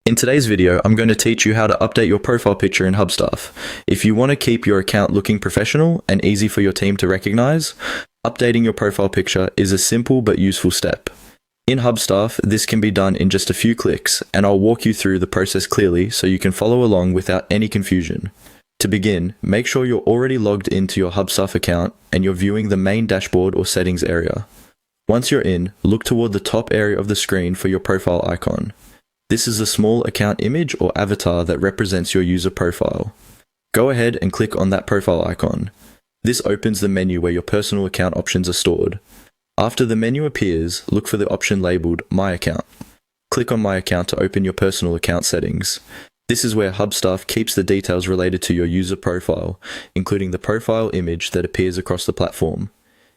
In today's video, I'm going to teach you how to update your profile picture in Hubstaff. If you want to keep your account looking professional and easy for your team to recognize, updating your profile picture is a simple but useful step. In Hubstaff, this can be done in just a few clicks, and I'll walk you through the process clearly so you can follow along without any confusion. To begin, make sure you're already logged into your Hubstaff account and you're viewing the main dashboard or settings area. Once you're in, look toward the top area of the screen for your profile icon. This is a small account image or avatar that represents your user profile. Go ahead and click on that profile icon. This opens the menu where your personal account options are stored. After the menu appears, look for the option labeled My Account. Click on My Account to open your personal account settings. This is where Hubstaff keeps the details related to your user profile, including the profile image that appears across the platform.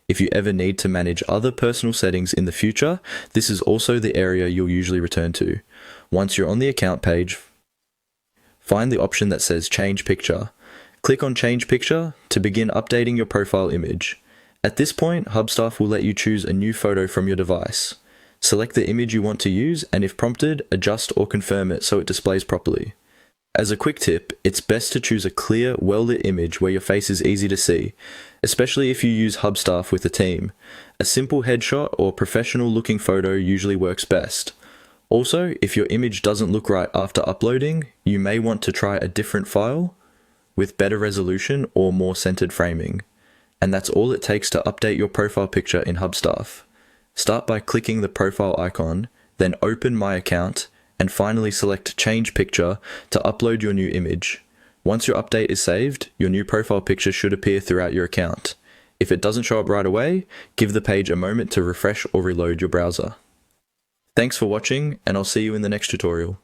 If you ever need to manage other personal settings in the future, this is also the area you'll usually return to. Once you're on the account page, find the option that says Change Picture. Click on Change Picture to begin updating your profile image. At this point, Hubstaff will let you choose a new photo from your device. Select the image you want to use, and if prompted, adjust or confirm it so it displays properly. As a quick tip, it's best to choose a clear, well-lit image where your face is easy to see, especially if you use Hubstaff with a team. A simple headshot or professional-looking photo usually works best. Also, if your image doesn't look right after uploading, you may want to try a different file with better resolution or more centered framing. And that's all it takes to update your profile picture in Hubstaff. Start by clicking the profile icon, then open My Account, and finally select Change Picture to upload your new image. Once your update is saved, your new profile picture should appear throughout your account. If it doesn't show up right away, give the page a moment to refresh or reload your browser. Thanks for watching, and I'll see you in the next tutorial.